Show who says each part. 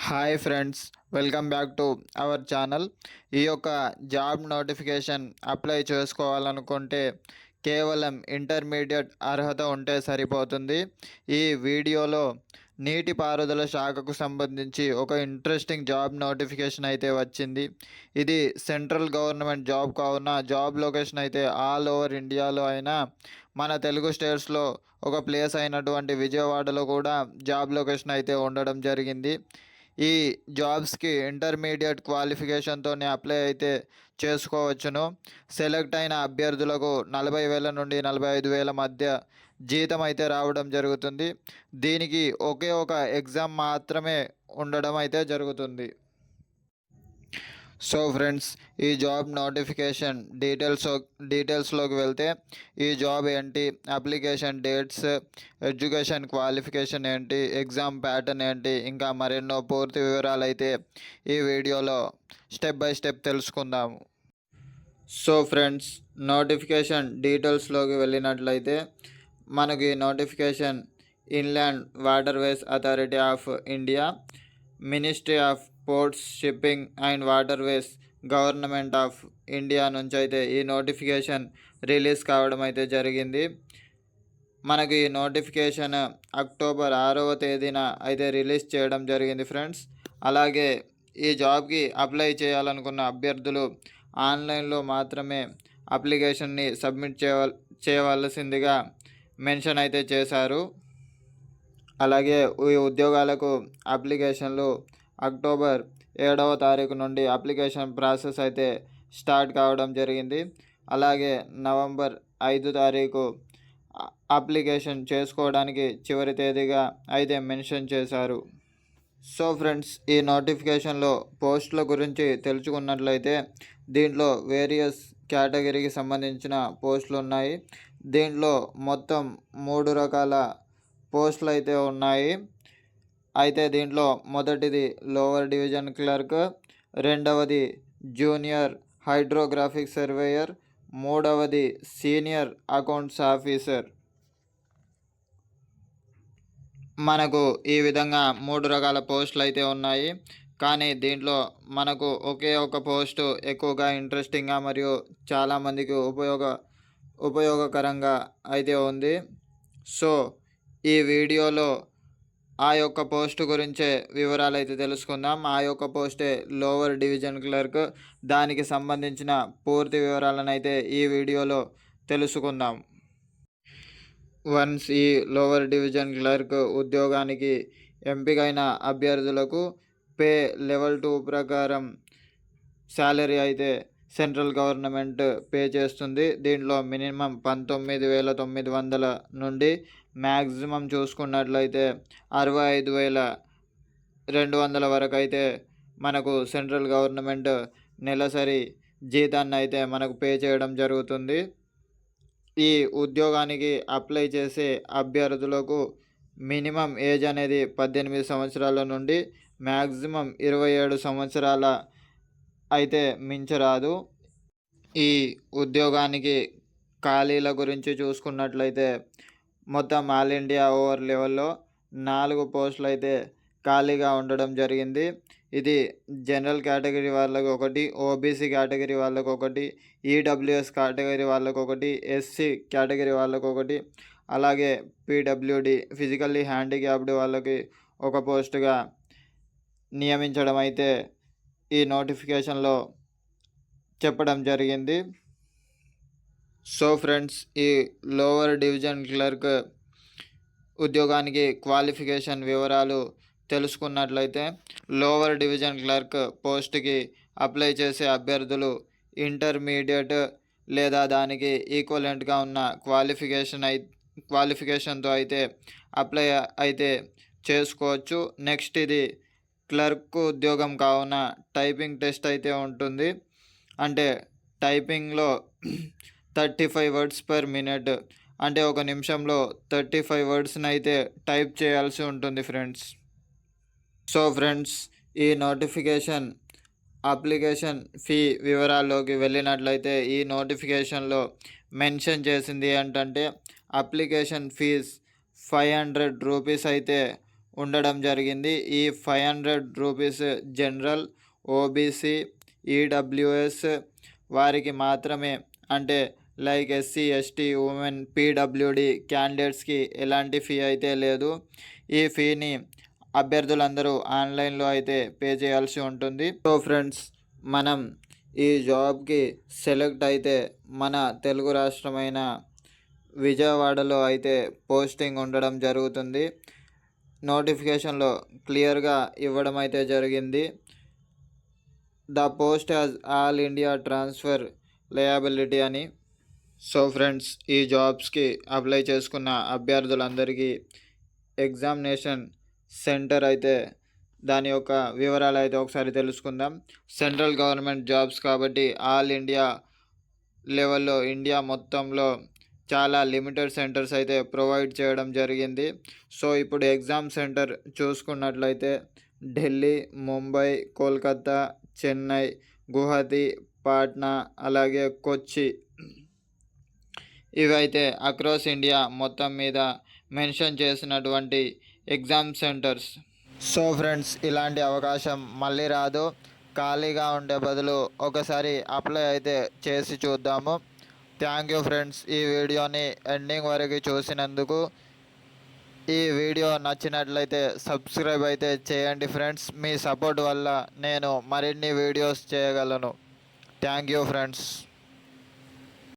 Speaker 1: Hi friends, welcome back to our channel. ఈ యొక్క job notification apply చేసుకోవాలనుకుంటే కేవలం ఇంటర్మీడియట్ అర్హత ఉంటే సరిపోతుంది. ఈ వీడియోలో నీటిపారుదల శాఖకు సంబంధించి ఒక ఇంట్రెస్టింగ్ జాబ్ నోటిఫికేషన్ అయితే వచ్చింది. ఇది సెంట్రల్ గవర్నమెంట్ జాబ్ కావున జాబ్ లొకేషన్ అయితే ఆల్ ఓవర్ ఇండియాలో అయినా మన తెలుగు స్టేట్స్లో ఒక ప్లేస్ అయినటువంటి విజయవాడలో కూడా జాబ్ లొకేషన్ అయితే ఉండడం జరిగింది. ఈ జాబ్స్కి ఇంటర్మీడియట్ క్వాలిఫికేషన్తోనే అప్లై అయితే చేసుకోవచ్చును. సెలెక్ట్ అయిన అభ్యర్థులకు 40,000 నుండి 45,000 మధ్య జీతం అయితే రావడం జరుగుతుంది. దీనికి ఒకే ఒక ఎగ్జామ్ మాత్రమే ఉండడం అయితే జరుగుతుంది. సో ఫ్రెండ్స్, ఈ జాబ్ నోటిఫికేషన్ డీటెయిల్స్లోకి వెళ్తే ఈ జాబ్ ఏంటి, అప్లికేషన్ డేట్స్, ఎడ్యుకేషన్ క్వాలిఫికేషన్ ఏంటి, ఎగ్జామ్ ప్యాటర్న్ ఏంటి, ఇంకా మరెన్నో పూర్తి వివరాలు అయితే ఈ వీడియోలో స్టెప్ బై స్టెప్ తెలుసుకుందాము. సో ఫ్రెండ్స్, నోటిఫికేషన్ డీటెయిల్స్లోకి వెళ్ళినట్లయితే మనకి notification inland waterways authority of India, ministry of ports, shipping and waterways, government of India నుంచి అయితే ఈ నోటిఫికేషన్ రిలీజ్ కావడం అయితే జరిగింది. మనకి నోటిఫికేషన్ అక్టోబర్ 6వ తేదీన అయితే రిలీజ్ చేయడం జరిగింది ఫ్రెండ్స్. అలాగే ఈ జాబ్కి అప్లై చేయాలనుకున్న అభ్యర్థులు ఆన్లైన్లో మాత్రమే అప్లికేషన్ని సబ్మిట్ చేయవలసిందిగా మెన్షన్ అయితే చేశారు. అలాగే ఈ ఉద్యోగాలకు అప్లికేషన్లు అక్టోబర్ 7వ తారీఖు నుండి అప్లికేషన్ ప్రాసెస్ అయితే స్టార్ట్ కావడం జరిగింది. అలాగే నవంబర్ 5 తారీఖు అప్లికేషన్ చేసుకోవడానికి చివరి తేదీగా అయితే మెన్షన్ చేశారు. సో ఫ్రెండ్స్, ఈ నోటిఫికేషన్లో పోస్టుల గురించి తెలుసుకున్నట్లయితే దీంట్లో వేరియస్ కేటగిరీకి సంబంధించిన పోస్టులు ఉన్నాయి. దీంట్లో మొత్తం 3 రకాల పోస్టులు అయితే ఉన్నాయి. అయితే దీంట్లో మొదటిది లోవర్ డివిజన్ క్లర్క్, రెండవది జూనియర్ హైడ్రోగ్రాఫిక్ సర్వేయర్, మూడవది సీనియర్ అకౌంట్స్ ఆఫీసర్. మనకు ఈ విధంగా 3 రకాల పోస్టులు అయితే ఉన్నాయి. కానీ దీంట్లో మనకు ఒకే ఒక పోస్టు ఎక్కువగా ఇంట్రెస్టింగ్గా మరియు చాలామందికి ఉపయోగకరంగా అయితే ఉంది. సో ఈ వీడియోలో ఆ యొక్క పోస్టు గురించే వివరాలు అయితే తెలుసుకుందాం. ఆ యొక్క పోస్టే లోవర్ డివిజన్ క్లర్క్. దానికి సంబంధించిన పూర్తి వివరాలను అయితే ఈ వీడియోలో తెలుసుకుందాం. వన్స్ ఈ లోవర్ డివిజన్ క్లర్క్ ఉద్యోగానికి ఎంపికైన అభ్యర్థులకు పే లెవెల్ 2 ప్రకారం శాలరీ అయితే సెంట్రల్ గవర్నమెంట్ పే చేస్తుంది. దీంట్లో మినిమం 19,900 నుండి మ్యాక్సిమం చూసుకున్నట్లయితే 65,200 వరకు అయితే మనకు సెంట్రల్ గవర్నమెంట్ నెలసరి జీతాన్ని అయితే మనకు పే చేయడం జరుగుతుంది. ఈ ఉద్యోగానికి అప్లై చేసే అభ్యర్థులకు మినిమం ఏజ్ అనేది 18 సంవత్సరాల నుండి మ్యాక్సిమం 27 సంవత్సరాల అయితే మించరాదు. ఈ ఉద్యోగానికి ఖాళీల గురించి చూసుకున్నట్లయితే మొత్తం ఆల్ ఇండియా ఓవర్ లెవెల్లో 4 పోస్టులు అయితే ఖాళీగా ఉండడం జరిగింది. ఇది జనరల్ కేటగిరీ వాళ్ళకు ఒకటి, ఓబీసీ కేటగిరీ వాళ్ళకు ఒకటి, ఈడబ్ల్యూఎస్ కేటగిరీ వాళ్ళకు ఒకటి, ఎస్సీ కేటగిరీ వాళ్ళకు ఒకటి, అలాగే పీడబ్ల్యూడి ఫిజికల్లీ హ్యాండిక్యాప్డ్ వాళ్ళకి ఒక పోస్టుగా నియమించడం అయితే ఈ నోటిఫికేషన్లో చెప్పడం జరిగింది. సో ఫ్రెండ్స్, ఈ లోవర్ డివిజన్ క్లర్క్ ఉద్యోగానికి క్వాలిఫికేషన్ వివరాలు తెలుసుకున్నట్లయితే లోవర్ డివిజన్ క్లర్క్ పోస్ట్కి అప్లై చేసే అభ్యర్థులు ఇంటర్మీడియట్ లేదా దానికి ఈక్వలెంట్గా ఉన్న క్వాలిఫికేషన్తో అయితే అప్లై అయితే చేసుకోవచ్చు. నెక్స్ట్, ఇది క్లర్క్ ఉద్యోగం కావున టైపింగ్ టెస్ట్ అయితే ఉంటుంది. అంటే టైపింగ్లో 35 వర్డ్స్ పర్ మినిట్, అంటే ఒక నిమిషంలో 35 వర్డ్స్ని అయితే టైప్ చేయాల్సి ఉంటుంది ఫ్రెండ్స్. సో ఫ్రెండ్స్, ఈ నోటిఫికేషన్ అప్లికేషన్ ఫీ వివరాల్లోకి వెళ్ళినట్లయితే ఈ నోటిఫికేషన్లో మెన్షన్ చేసింది ఏంటంటే అప్లికేషన్ ఫీజ్ 500 రూపీస్ అయితే ఉండడం జరిగింది. ఈ 500 రూపీస్ జనరల్, ఓబీసీ, ఈడబ్ల్యూఎస్ వారికి మాత్రమే, అంటే like SC, ST, women, PWD క్యాండిడేట్స్కి ఎలాంటి ఫీ అయితే లేదు. ఈ ఫీని అభ్యర్థులందరూ ఆన్లైన్లో అయితే పే చేయాల్సి ఉంటుంది. సో ఫ్రెండ్స్, మనం ఈ జాబ్కి సెలెక్ట్ అయితే మన తెలుగు రాష్ట్రమైన విజయవాడలో అయితే పోస్టింగ్ ఉండడం జరుగుతుంది. నోటిఫికేషన్లో క్లియర్గా ఇవ్వడం అయితే జరిగింది. The post as all India transfer liability అని. సో ఫ్రెండ్స్, ఈ జాబ్స్కి అప్లై చేసుకున్న అభ్యర్థులందరికీ ఎగ్జామినేషన్ సెంటర్ అయితే దాని యొక్క వివరాలు అయితే ఒకసారి తెలుసుకుందాం. సెంట్రల్ గవర్నమెంట్ జాబ్స్ కాబట్టి ఆల్ ఇండియా లెవెల్లో ఇండియా మొత్తంలో చాలా లిమిటెడ్ సెంటర్స్ అయితే ప్రొవైడ్ చేయడం జరిగింది. సో ఇప్పుడు ఎగ్జామ్ సెంటర్ చూసుకున్నట్లయితే ఢిల్లీ, ముంబై, కోల్కతా, చెన్నై, గువాహతి, పాట్నా, అలాగే కొచ్చి, ఇవైతే అక్రాస్ ఇండియా మొత్తం మీద మెన్షన్ చేసినటువంటి ఎగ్జామ్ సెంటర్స్. సో ఫ్రెండ్స్, ఇలాంటి అవకాశం మళ్ళీ రాదు. ఖాళీగా ఉండే బదులు ఒకసారి అప్లై అయితే చేసి చూద్దాము. థ్యాంక్ యూ ఫ్రెండ్స్, ఈ వీడియోని ఎండింగ్ వరకు చూసినందుకు. ఈ వీడియో నచ్చినట్లయితే సబ్స్క్రైబ్ అయితే చేయండి ఫ్రెండ్స్. మీ సపోర్ట్ వల్ల నేను మరిన్ని వీడియోస్ చేయగలను. Thank you friends.